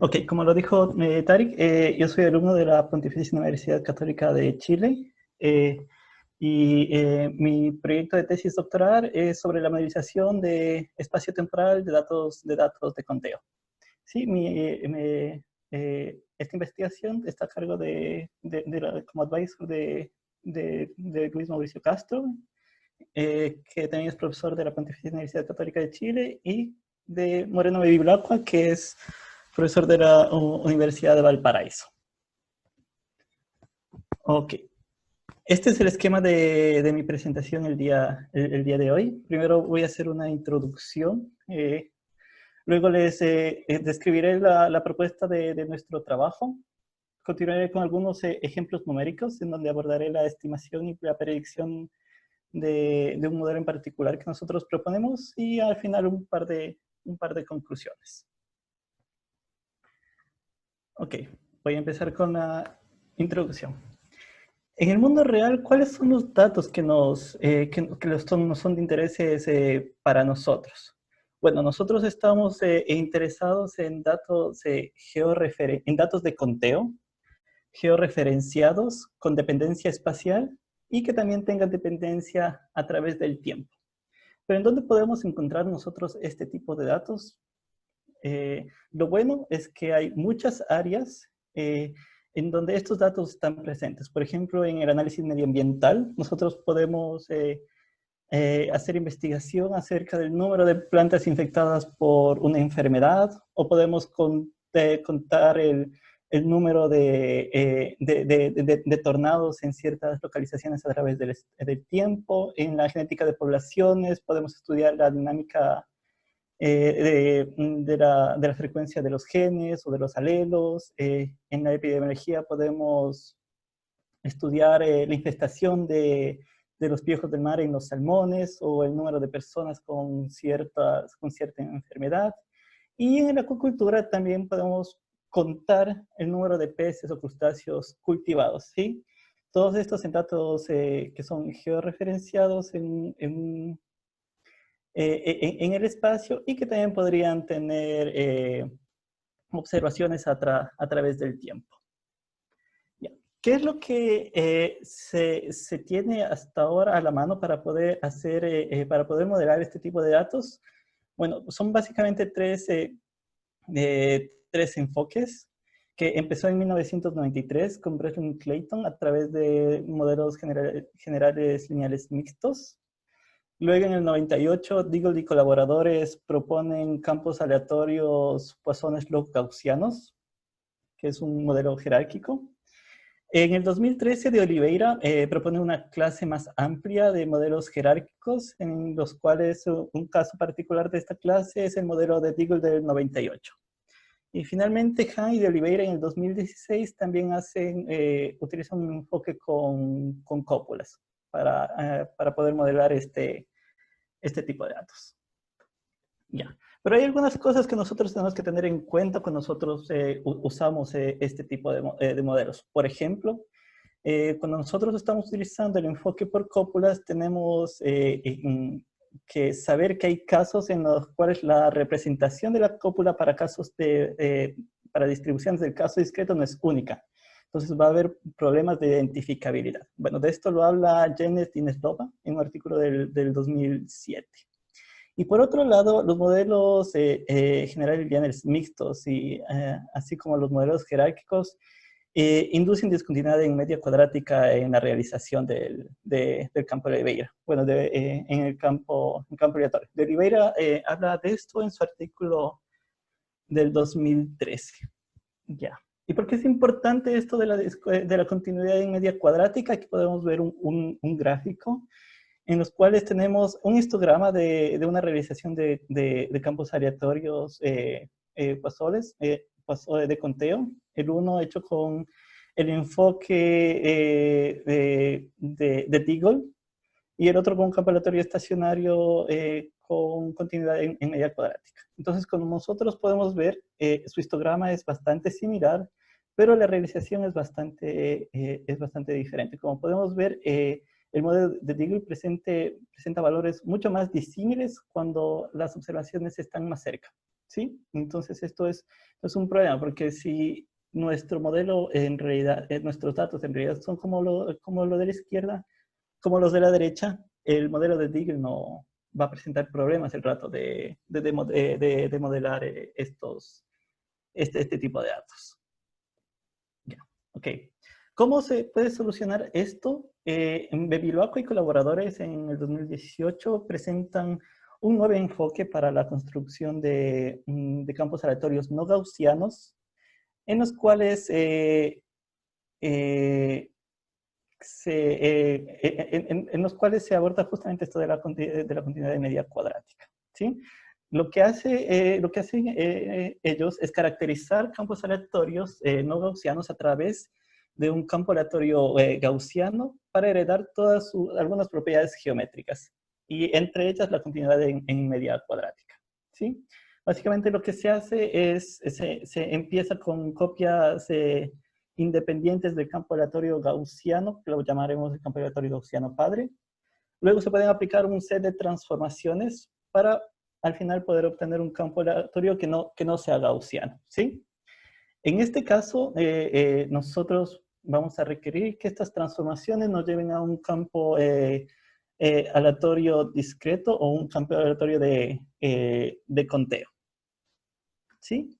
Ok, como lo dijo Tarik, yo soy alumno de la Pontificia Universidad Católica de Chile mi proyecto de tesis doctoral es sobre la modelización de espacio temporal de datos de conteo. Sí, esta investigación está a cargo como advisor de Luis Mauricio Castro, que también es profesor de la Pontificia Universidad Católica de Chile, y de Moreno Bevilacqua, que es profesor de la Universidad de Valparaíso. Ok. Este es el esquema de mi presentación el día de hoy. Primero voy a hacer una introducción. Luego les describiré la propuesta de nuestro trabajo. Continuaré con algunos ejemplos numéricos en donde abordaré la estimación y la predicción de un modelo en particular que nosotros proponemos, y al final un par de conclusiones. Ok, voy a empezar con la introducción. En el mundo real, ¿cuáles son los datos nos son de interés para nosotros? Bueno, nosotros estamos interesados en datos, en datos de conteo, georreferenciados con dependencia espacial y que también tengan dependencia a través del tiempo. Pero ¿en dónde podemos encontrar nosotros este tipo de datos? Lo bueno es que hay muchas áreas en donde estos datos están presentes. Por ejemplo, en el análisis medioambiental, nosotros podemos hacer investigación acerca del número de plantas infectadas por una enfermedad, o podemos contar el número de tornados en ciertas localizaciones a través del tiempo. En la genética de poblaciones podemos estudiar la dinámica de la frecuencia de los genes o de los alelos. En la epidemiología podemos estudiar la infestación de los piojos del mar en los salmones, o el número de personas con cierta enfermedad. Y en la acuicultura también podemos contar el número de peces o crustáceos cultivados, ¿sí? Todos estos en datos que son georreferenciados en el espacio, y que también podrían tener observaciones a través del tiempo. Ya. ¿Qué es lo que se tiene hasta ahora a la mano para poder para poder modelar este tipo de datos? Bueno, son básicamente tres enfoques, que empezó en 1993 con Breslin Clayton a través de modelos generales lineales mixtos. Luego, en el 98, Deagle y colaboradores proponen campos aleatorios Poisson-Slope gaussianos, que es un modelo jerárquico. En el 2013, de Oliveira propone una clase más amplia de modelos jerárquicos, en los cuales un caso particular de esta clase es el modelo de Deagle del 98. Y finalmente, Hahn y de Oliveira en el 2016 también utilizan un enfoque con cópulas para poder modelar este tipo de datos. Ya. Pero hay algunas cosas que nosotros tenemos que tener en cuenta cuando nosotros usamos este tipo de modelos. Por ejemplo, cuando nosotros estamos utilizando el enfoque por cópulas, tenemos que saber que hay casos en los cuales la representación de la cópula para distribuciones del caso discreto no es única. Entonces va a haber problemas de identificabilidad. Bueno, de esto lo habla Janet Dineslova en un artículo del 2007. Y por otro lado, los modelos generales lineales mixtos, así como los modelos jerárquicos, inducen discontinuidad en media cuadrática en la realización del campo de Oliveira. Bueno, en el campo aleatorio. De Oliveira habla de esto en su artículo del 2013. Ya. ¿Y por qué es importante esto de la continuidad en media cuadrática? Aquí podemos ver un gráfico en los cuales tenemos un histograma de una realización de campos aleatorios Poisson de conteo. El uno hecho con el enfoque de Deagle, y el otro con un campo aleatorio estacionario con continuidad en media cuadrática. Entonces, como nosotros podemos ver, su histograma es bastante similar, pero la realización es bastante diferente. Como podemos ver, el modelo de Deagle presenta valores mucho más disímiles cuando las observaciones están más cerca. ¿sí? Entonces es un problema, porque si nuestro modelo en realidad, nuestros datos en realidad son como lo de la izquierda, como los de la derecha, el modelo de Deagle no va a presentar problemas el rato de modelar este tipo de datos. Ya, ok. ¿Cómo se puede solucionar esto? Bevilacqua y colaboradores en el 2018 presentan un nuevo enfoque para la construcción de campos aleatorios no gaussianos, en los cuales en los cuales se aborda justamente esto de la continuidad de medida cuadrática, ¿sí? Lo que hacen ellos es caracterizar campos aleatorios no gaussianos a través de un campo aleatorio gaussiano para heredar algunas propiedades geométricas, y entre ellas la continuidad en medida cuadrática, ¿sí? Básicamente lo que se hace es, se empieza con copias independientes del campo aleatorio gaussiano, que lo llamaremos el campo aleatorio gaussiano padre. Luego se pueden aplicar un set de transformaciones para al final poder obtener un campo aleatorio que no sea gaussiano, ¿sí? En este caso, nosotros vamos a requerir que estas transformaciones nos lleven a un campo aleatorio discreto o un campo aleatorio de conteo, ¿sí?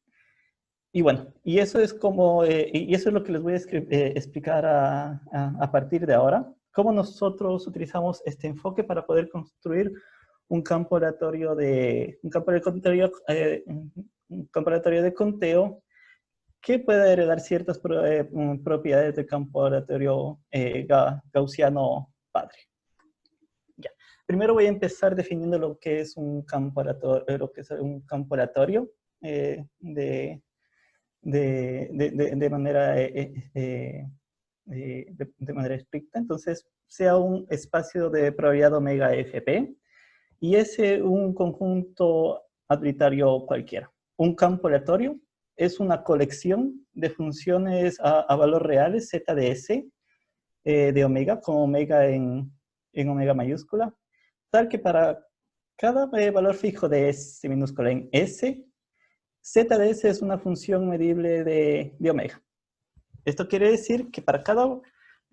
Y bueno, y eso es y eso es lo que les voy a explicar a partir de ahora, cómo nosotros utilizamos este enfoque para poder construir un campo aleatorio un campo aleatorio de conteo que pueda heredar ciertas propiedades del campo aleatorio gaussiano padre. Ya. Primero voy a empezar definiendo lo que es un campo aleatorio de manera, de manera estricta. Entonces, sea un espacio de probabilidad omega FP y ese un conjunto arbitrario cualquiera. Un campo aleatorio es una colección de funciones a valor reales, z de s, de omega, con omega en omega mayúscula, tal que para cada valor fijo de s minúscula en s, z de s es una función medible de omega. Esto quiere decir que para cada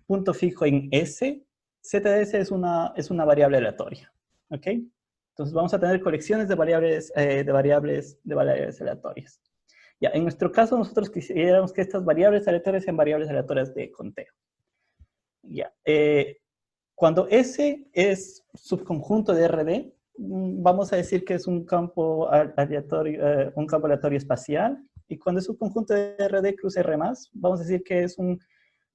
punto fijo en S, z de s es una variable aleatoria. ¿Ok? Entonces vamos a tener colecciones de variables aleatorias. Ya, en nuestro caso nosotros quisiéramos que estas variables aleatorias sean variables aleatorias de conteo. Ya, cuando S es subconjunto de RD, vamos a decir que es un campo aleatorio espacial, y cuando es subconjunto de RD cruz R+, vamos a decir que es un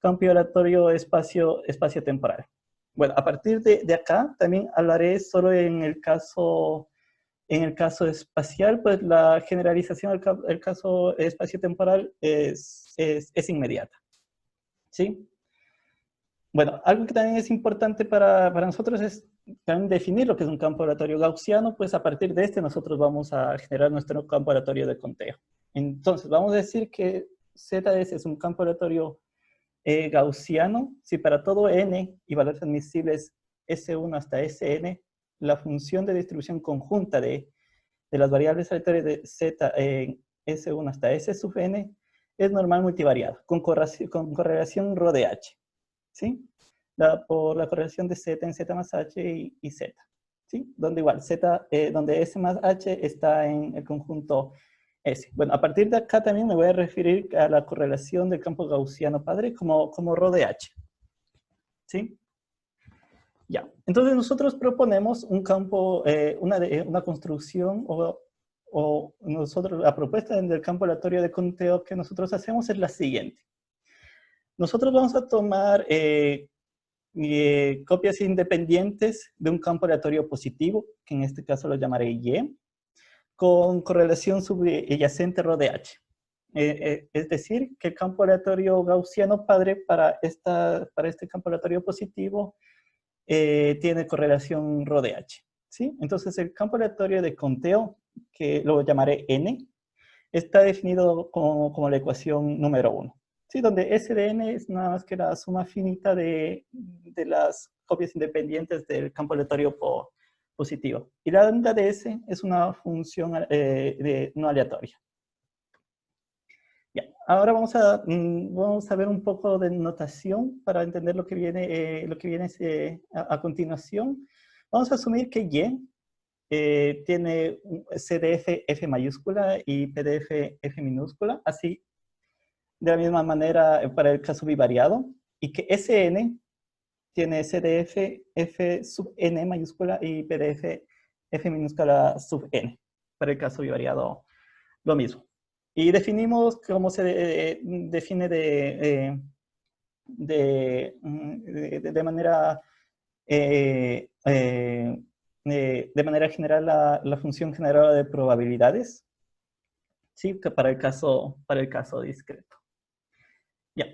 campo aleatorio espacio-temporal. Bueno, a partir de acá también hablaré solo en el caso espacial, pues la generalización del caso espacio-temporal es inmediata, ¿sí? Bueno, algo que también es importante para nosotros es también definir lo que es un campo aleatorio gaussiano, pues a partir de este nosotros vamos a generar nuestro campo aleatorio de conteo. Entonces, vamos a decir que ZS es un campo aleatorio gaussiano si para todo n y valores admisibles S1 hasta Sn, la función de distribución conjunta de las variables aleatorias de Z en S1 hasta S sub n es normal multivariada, con correlación ρ de h. ¿Sí? Por la correlación de Z en Z más H y Z, ¿sí? Donde igual, donde S más H está en el conjunto S. Bueno, a partir de acá también me voy a referir a la correlación del campo gaussiano padre como ρ de H, ¿sí? Ya, entonces nosotros proponemos un campo, una construcción o nosotros, la propuesta del campo aleatorio de conteo que nosotros hacemos es la siguiente. Nosotros vamos a tomar copias independientes de un campo aleatorio positivo, que en este caso lo llamaré Y, con correlación subyacente ρ de H. Es decir, que el campo aleatorio gaussiano padre para este campo aleatorio positivo tiene correlación ρ de H. ¿Sí? Entonces el campo aleatorio de conteo, que lo llamaré N, está definido como la ecuación número 1. ¿Sí? Donde S de n es nada más que la suma finita de las copias independientes del campo aleatorio positivo. Y la lambda de S es una función no aleatoria. Ya, ahora vamos a ver un poco de notación para entender lo que viene, a continuación. Vamos a asumir que Y tiene CDF F mayúscula y PDF F minúscula, así de la misma manera para el caso bivariado, y que SN tiene CDF F sub n mayúscula y PDF F minúscula sub n, para el caso bivariado lo mismo. Y definimos cómo se define de manera general la función generadora de probabilidades, ¿sí? Que para el caso discreto. Ya.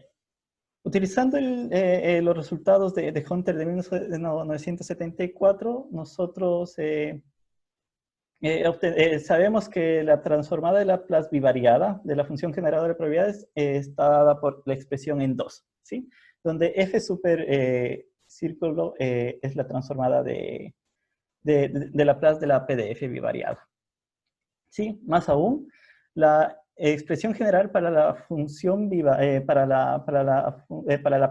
Utilizando los resultados de Hunter de 1974, nosotros sabemos que la transformada de Laplace bivariada de la función generadora de probabilidades está dada por la expresión en 2, ¿sí? Donde f super círculo es la transformada de Laplace de la PDF bivariada. ¿Sí? Más aún, la expresión general para la función para la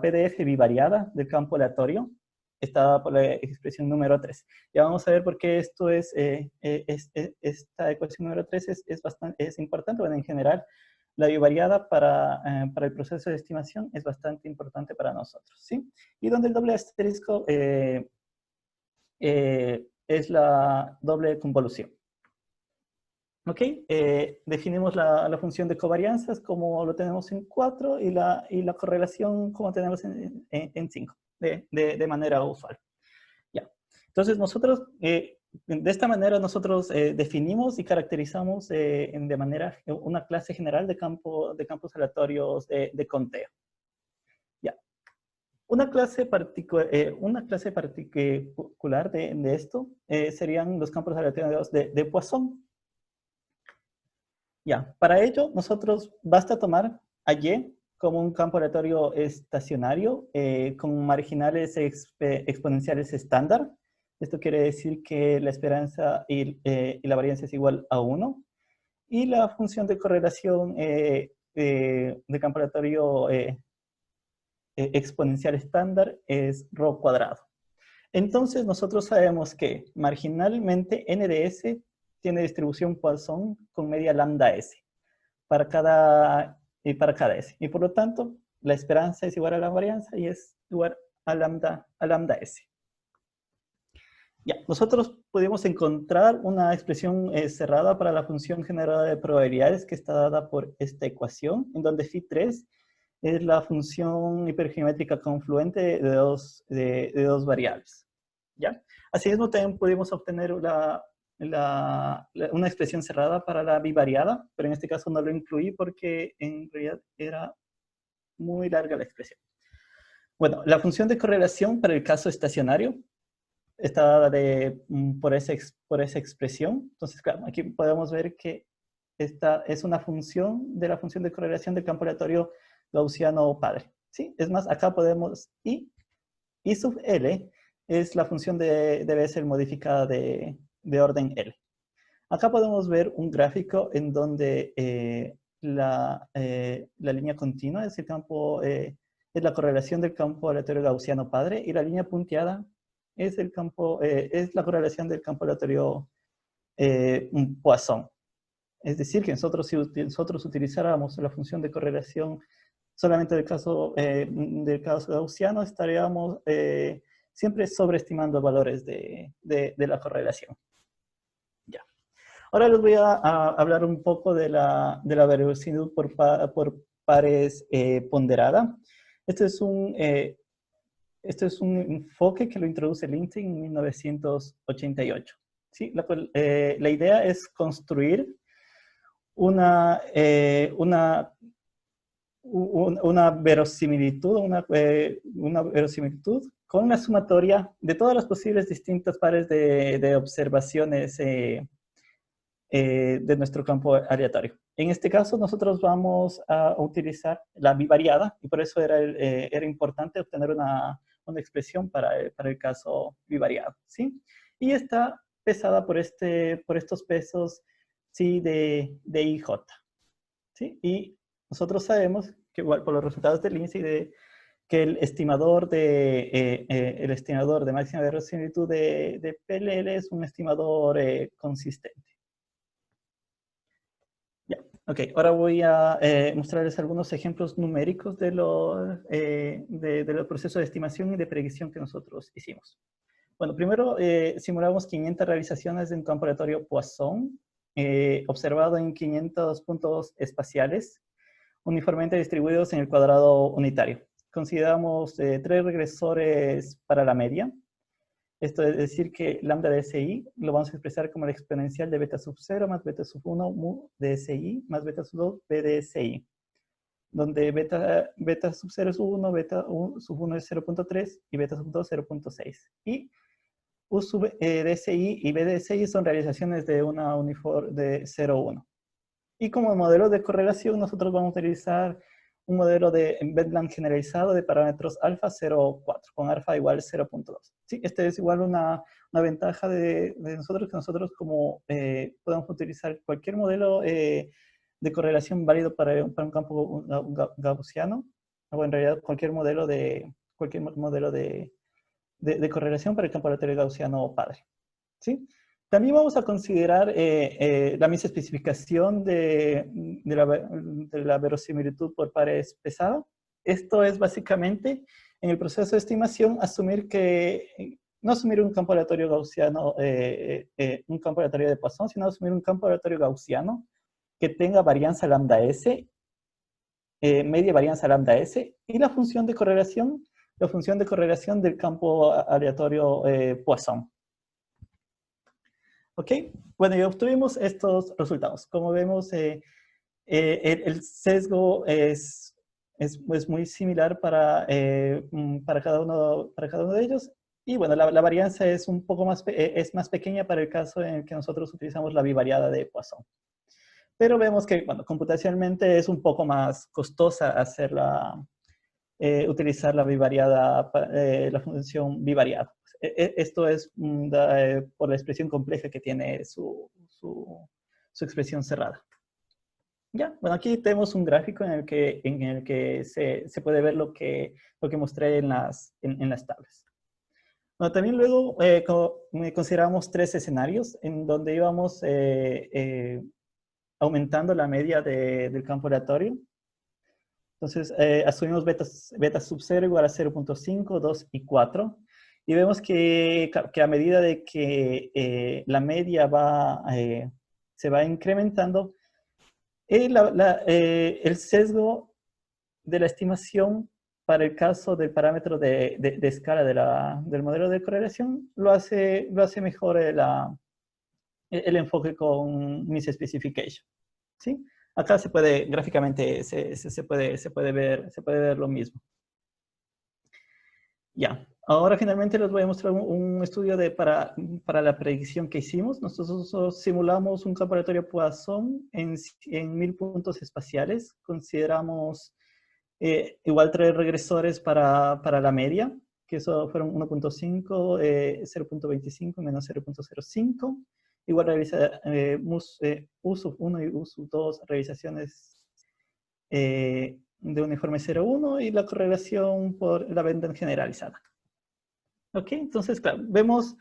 PDF bivariada del campo aleatorio está dada por la expresión número 3. Ya vamos a ver por qué esto esta ecuación número 3 es importante. Bueno, en general, la bivariada para el proceso de estimación es bastante importante para nosotros, ¿sí? Y donde el doble asterisco es la doble convolución. ¿Ok? Definimos la función de covarianzas como lo tenemos en 4 y la correlación como tenemos en 5, de manera usual. Ya. Entonces, nosotros, de esta manera, nosotros definimos y caracterizamos de manera una clase general de campos aleatorios de conteo. Ya. Una clase particular de esto serían los campos aleatorios de Poisson. Ya, para ello, nosotros basta tomar a Y como un campo aleatorio estacionario con marginales exponenciales estándar. Esto quiere decir que la esperanza y la varianza es igual a 1. Y la función de correlación de campo aleatorio exponencial estándar es ρ cuadrado. Entonces, nosotros sabemos que marginalmente n de S tiene distribución Poisson con media lambda S para cada S. Y por lo tanto, la esperanza es igual a la varianza y es igual a lambda S. Ya, nosotros pudimos encontrar una expresión cerrada para la función generadora de probabilidades que está dada por esta ecuación, en donde phi3 es la función hipergeométrica confluente de dos variables. ¿Ya? Asimismo, también pudimos obtener una expresión cerrada para la bivariada, pero en este caso no lo incluí porque en realidad era muy larga la expresión. Bueno, la función de correlación para el caso estacionario está dada por esa expresión. Entonces, claro, aquí podemos ver que esta es una función de la función de correlación del campo aleatorio gaussiano padre. ¿Sí? Es más, acá podemos, I sub L es la función debe ser modificada de orden L. Acá podemos ver un gráfico en donde la línea continua es es la correlación del campo aleatorio gaussiano padre y la línea punteada es es la correlación del campo aleatorio Poisson. Es decir, que si nosotros utilizáramos la función de correlación solamente del caso gaussiano, estaríamos siempre sobreestimando valores de la correlación. Ya. Ahora les voy a hablar un poco de la verosimilitud por pares ponderada. Este es un enfoque que lo introduce Lindsay en 1988. ¿Sí? La idea es construir una verosimilitud, una verosimilitud con una sumatoria de todas las posibles distintas pares de observaciones de nuestro campo aleatorio. En este caso, nosotros vamos a utilizar la bivariada, y por eso era importante obtener una expresión para el caso bivariado, ¿sí? y está pesada por estos pesos, ¿sí? de IJ, ¿sí? Y nosotros sabemos que igual por los resultados del INSEE que el estimador de máxima verosimilitud de PLL es un estimador consistente. Ya, ok, ahora voy a mostrarles algunos ejemplos numéricos de los procesos de estimación y de predicción que nosotros hicimos. Bueno, primero simulamos 500 realizaciones de un campo aleatorio Poisson, observado en 500 puntos espaciales, uniformemente distribuidos en el cuadrado unitario. Consideramos 3 regresores para la media. Esto es decir que lambda de SI lo vamos a expresar como la exponencial de beta sub 0 más beta sub 1 mu de SI más beta sub 2 B de SI, donde beta sub 0 es 1, beta sub 1 es 0.3 y beta sub 2 0.6. Y U sub DSI y B de SI son realizaciones de una uniforme de 0,1. Y como modelo de correlación, nosotros vamos a utilizar un modelo de Bedlam generalizado de parámetros alfa 0,4, con alfa igual 0.2. Sí, este es igual una ventaja de nosotros, que nosotros como podemos utilizar cualquier modelo de correlación válido para un campo gaussiano, o en realidad cualquier modelo de correlación para el campo aleatorio gaussiano padre. ¿Sí? También vamos a considerar la misma especificación de la verosimilitud por pares pesada. Esto es básicamente, en el proceso de estimación, no asumir un campo aleatorio gaussiano, un campo aleatorio de Poisson, sino asumir un campo aleatorio gaussiano que tenga varianza lambda S, media varianza lambda S, y la función de correlación del campo aleatorio Poisson. ¿Ok? Bueno, y obtuvimos estos resultados. Como vemos, el sesgo es muy similar para cada uno de ellos. Y bueno, la varianza es un poco más pequeña para el caso en el que nosotros utilizamos la bivariada de Poisson. Pero vemos que, bueno, computacionalmente es un poco más costosa utilizar la bivariada, la función bivariada. Esto es por la expresión compleja que tiene su expresión cerrada. Ya, bueno, aquí tenemos un gráfico en el que se puede ver lo que mostré en las tablas. Bueno, también luego consideramos 3 escenarios en donde íbamos aumentando la media del campo aleatorio. Entonces, asumimos beta sub 0 igual a 0.5, 2 y 4. Y vemos que a medida de que la media se va incrementando, el sesgo de la estimación para el caso del parámetro de escala del modelo de correlación lo hace mejor el enfoque con misspecification. ¿Sí? Acá gráficamente se puede ver lo mismo. Ya, ahora finalmente les voy a mostrar un estudio para la predicción que hicimos. Nosotros simulamos un campo aleatorio Poisson en 1000 puntos espaciales. Consideramos igual 3 regresores para la media, que eso fueron 1.5, 0.25 y menos 0.05. Igual realiza U sub 1 y U sub 2 realizaciones de uniforme 0,1 y la correlación por la Bedlam generalizada. Ok, entonces, claro, vemos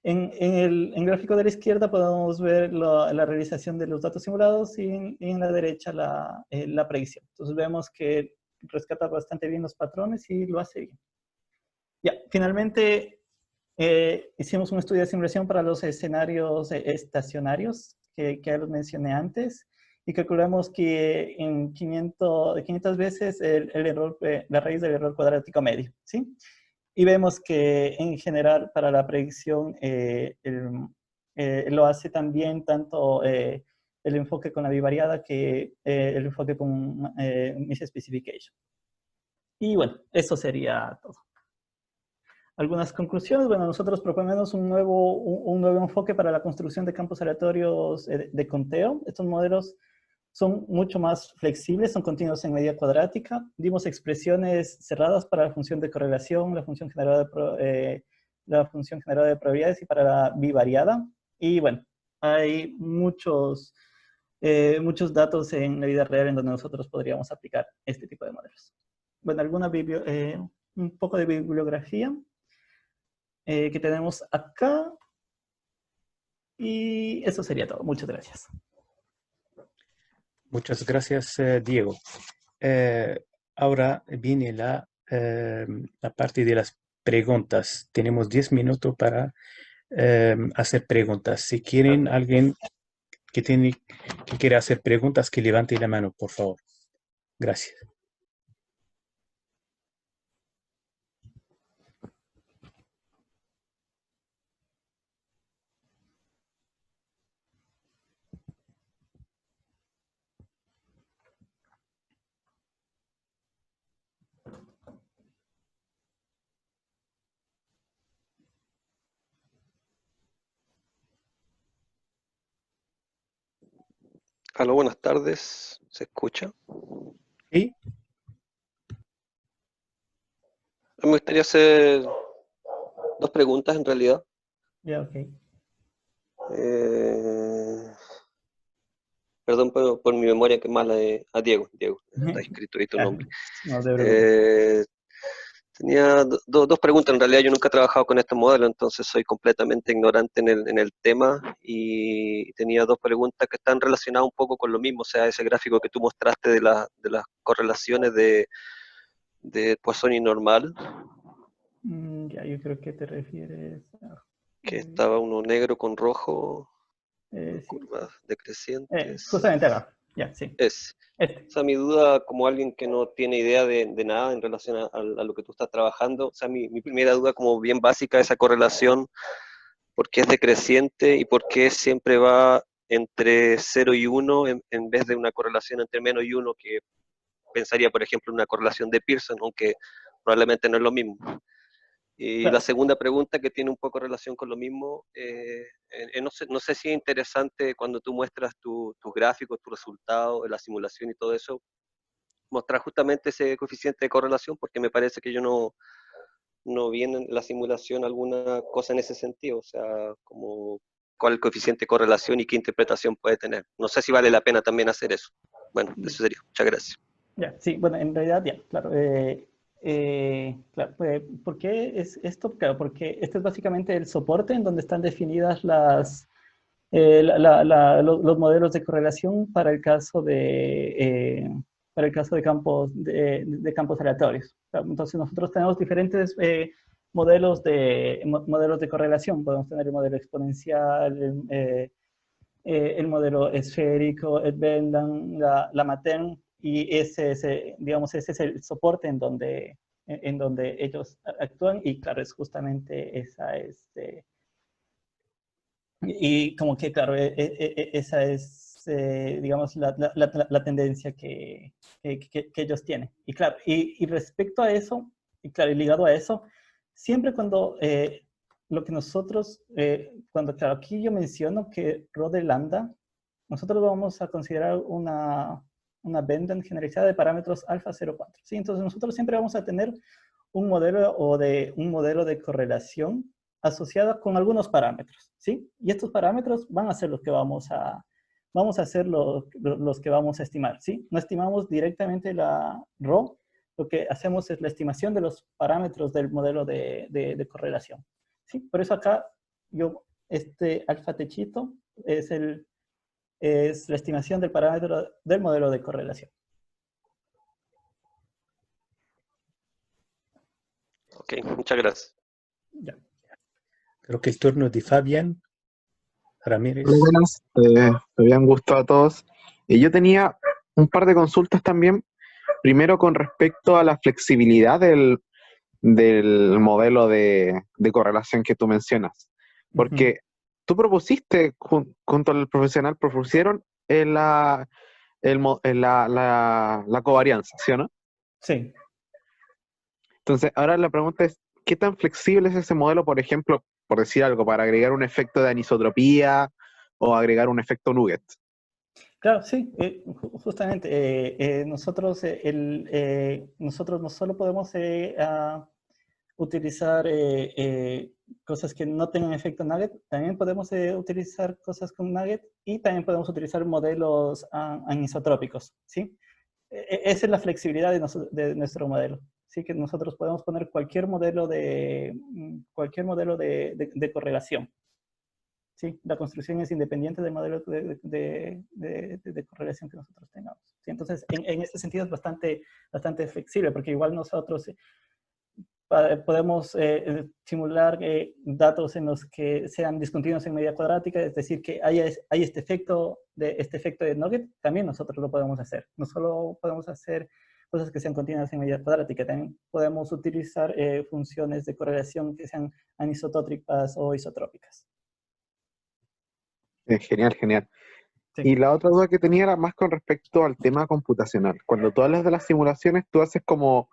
en el gráfico de la izquierda podemos ver la realización de los datos simulados y en la derecha la predicción. Entonces vemos que rescata bastante bien los patrones y lo hace bien. Ya, finalmente hicimos un estudio de simulación para los escenarios estacionarios que ya los mencioné antes y calculamos que en 500 veces la raíz del error cuadrático medio, ¿sí? Y vemos que en general para la predicción lo hace también tanto el enfoque con la bivariada que el enfoque con misspecification. Y bueno, eso sería todo. Algunas conclusiones. Bueno, nosotros proponemos un nuevo enfoque para la construcción de campos aleatorios de conteo. Estos modelos son mucho más flexibles, son continuos en medida cuadrática. Dimos expresiones cerradas para la función de correlación, la función generada la función generadora de probabilidades y para la bivariada. Y bueno, hay muchos datos en la vida real en donde nosotros podríamos aplicar este tipo de modelos. Bueno, un poco de bibliografía que tenemos acá. Y eso sería todo. Muchas gracias. Muchas gracias, Diego. Ahora viene la parte de las preguntas. Tenemos 10 minutos para hacer preguntas. Si quieren alguien que quiera hacer preguntas, que levante la mano, por favor. Gracias. Aló, buenas tardes. ¿Se escucha? ¿Sí? Me gustaría hacer dos preguntas en realidad. Ya, ok. Perdón por mi memoria que es mala a Diego. Diego, está escrito ahí tu nombre. No te preocupes. Tenía dos preguntas. En realidad yo nunca he trabajado con este modelo, entonces soy completamente ignorante en el tema y tenía dos preguntas que están relacionadas un poco con lo mismo, o sea, ese gráfico que tú mostraste de las correlaciones de Poisson y normal, Ya, yo creo que te refieres a... que estaba uno negro con rojo, sí. curvas decrecientes. Justamente acá. Ya, sí. Es. Este. O sea, mi duda, como alguien que no tiene idea de nada en relación a lo que tú estás trabajando, o sea, mi primera duda como bien básica, esa correlación, ¿por qué es decreciente y por qué siempre va entre 0 y 1 en vez de una correlación entre menos y 1, que pensaría, por ejemplo, en una correlación de Pearson, aunque probablemente no es lo mismo? Y la Claro. segunda pregunta, que tiene un poco relación con lo mismo, no sé si es interesante cuando tú muestras tus gráficos, tus resultados, la simulación y todo eso, mostrar justamente ese coeficiente de correlación, porque me parece que yo no vi en la simulación alguna cosa en ese sentido, o sea, como cuál es el coeficiente de correlación y qué interpretación puede tener. No sé si vale la pena también hacer eso. Bueno, eso sería. Muchas gracias. Ya, sí, bueno, en realidad, ya, claro. Claro, ¿por qué es esto? Claro, porque este es básicamente el soporte en donde están definidas los modelos de correlación para el caso de campos aleatorios. Entonces nosotros tenemos diferentes modelos de correlación. Podemos tener el modelo exponencial, el modelo esférico, el Bendam, la Matern, y digamos, ese es el soporte en donde ellos actúan, y claro, es justamente y como que, claro, esa es, digamos, la tendencia que ellos tienen. Y claro, y respecto a eso, y claro, y ligado a eso, siempre cuando lo que nosotros, claro, aquí yo menciono que rho de lambda, nosotros vamos a considerar una benda generalizada de parámetros alfa 0,4. ¿Sí? Entonces nosotros siempre vamos a tener un modelo de correlación asociada con algunos parámetros, ¿sí? Y estos parámetros van a ser los que vamos a hacer los que vamos a estimar, ¿sí? No estimamos directamente la rho, lo que hacemos es la estimación de los parámetros del modelo de correlación, ¿sí? Por eso acá este alfa techito es la estimación del parámetro del modelo de correlación. Ok, muchas gracias. Ya. Creo que el turno de Fabián Ramírez. Hola, buenas, me habían gustado a todos. Y yo tenía un par de consultas también. Primero, con respecto a la flexibilidad del modelo de correlación que tú mencionas. Porque tú propusiste, junto al profesional, propusieron la covarianza, ¿sí o no? Sí. Entonces, ahora la pregunta es, ¿qué tan flexible es ese modelo, por ejemplo, por decir algo, para agregar un efecto de anisotropía o agregar un efecto nugget? Claro, sí, justamente nosotros no solo podemos utilizar cosas que no tengan efecto nugget, también podemos utilizar cosas con nugget y también podemos utilizar modelos anisotrópicos, ¿sí? Esa es la flexibilidad de nuestro modelo. Sí, que nosotros podemos poner cualquier modelo de correlación. Sí, la construcción es independiente del modelo de correlación que nosotros tengamos. ¿Sí? Entonces, en este sentido es bastante flexible, porque igual nosotros podemos simular datos en los que sean discontinuos en medida cuadrática, es decir, que hay este efecto de nugget, también nosotros lo podemos hacer. No solo podemos hacer cosas que sean continuas en medida cuadrática, también podemos utilizar funciones de correlación que sean anisotótricas o isotrópicas. Genial, genial. Sí. Y la otra duda que tenía era más con respecto al tema computacional. Cuando tú hablas de las simulaciones, tú haces como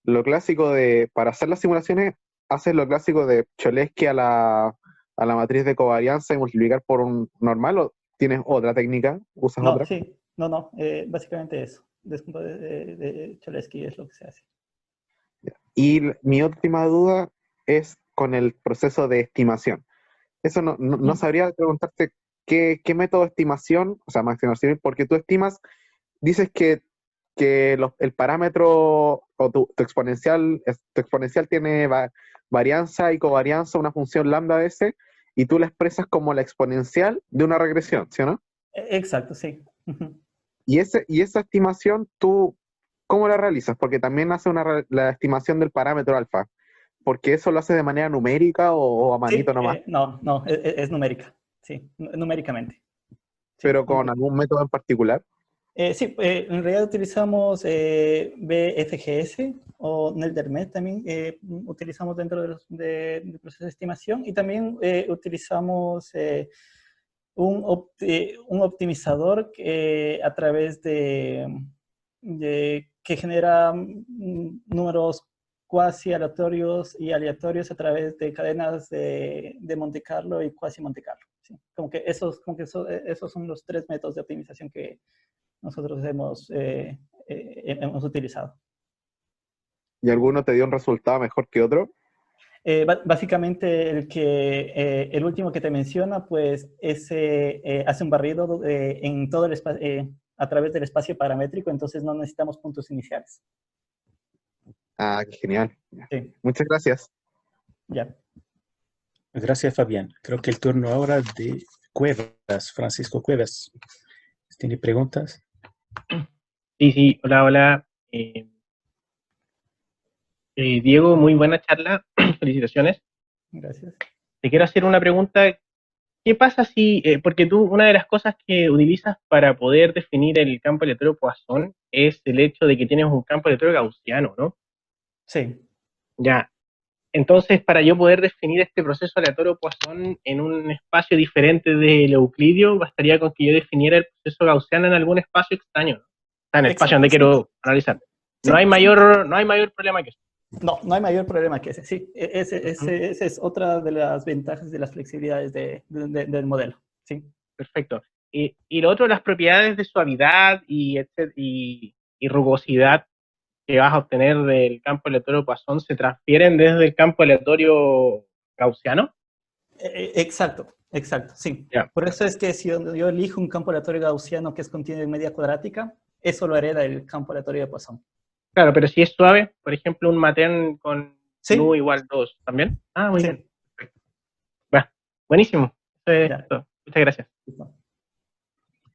lo clásico para hacer las simulaciones, haces lo clásico de Cholesky a la matriz de covarianza y multiplicar por un normal, ¿o tienes otra técnica? ¿Usas No, otra? sí, no, básicamente eso. Descompo de Cholesky es lo que se hace. Y mi última duda es con el proceso de estimación. Eso no sabría preguntarte qué método de estimación, o sea, más estimación, porque tú estimas, dices que el parámetro o tu exponencial tiene varianza y covarianza, una función lambda de S, y tú la expresas como la exponencial de una regresión, ¿sí o no? Exacto, sí. Y esa estimación, ¿tú cómo la realizas? Porque también hace la estimación del parámetro alfa. ¿Porque eso lo hace de manera numérica o a manito Sí, nomás? no, es numérica, sí, numéricamente. Sí, Pero con algún método en particular. sí, en realidad utilizamos BFGS o NeLdermet también, utilizamos dentro del proceso de estimación, y también utilizamos un optimizador a través que genera números cuasi aleatorios y aleatorios a través de cadenas de Monte Carlo y cuasi Monte Carlo. ¿Sí? Esos son los tres métodos de optimización que nosotros hemos utilizado. ¿Y alguno te dio un resultado mejor que otro? Básicamente el último que te menciona, pues ese hace un barrido en todo el espacio, a través del espacio paramétrico, entonces no necesitamos puntos iniciales. Ah, qué genial. Sí. Muchas gracias. Ya. Gracias, Fabián. Creo que el turno ahora de Cuevas, Francisco Cuevas. ¿Tiene preguntas? Sí, hola. Diego, muy buena charla. Felicitaciones. Gracias. Te quiero hacer una pregunta. ¿Qué pasa si, porque tú, una de las cosas que utilizas para poder definir el campo aleatorio Poisson es el hecho de que tienes un campo aleatorio gaussiano, ¿no? Sí. Ya. Entonces, para yo poder definir este proceso aleatorio Poisson en un espacio diferente del euclidio, bastaría con que yo definiera el proceso gaussiano en algún espacio extraño, ¿no? O sea, en el espacio donde quiero analizar. Sí, No hay mayor problema que eso. No hay mayor problema que ese. Sí, esa es otra de las ventajas de las flexibilidades del modelo. Sí. Perfecto. Y lo otro, las propiedades de suavidad y rugosidad que vas a obtener del campo aleatorio Poisson se transfieren desde el campo aleatorio gaussiano. Exacto, sí. Yeah. Por eso es que si yo elijo un campo aleatorio gaussiano que es continuo en media cuadrática, eso lo hereda el campo aleatorio de Poisson. Claro, pero si es suave, por ejemplo, un matén con ¿Sí? nu igual 2, ¿también? Ah, muy Sí. bien. Perfecto. Bueno, buenísimo. Muchas gracias. Listo.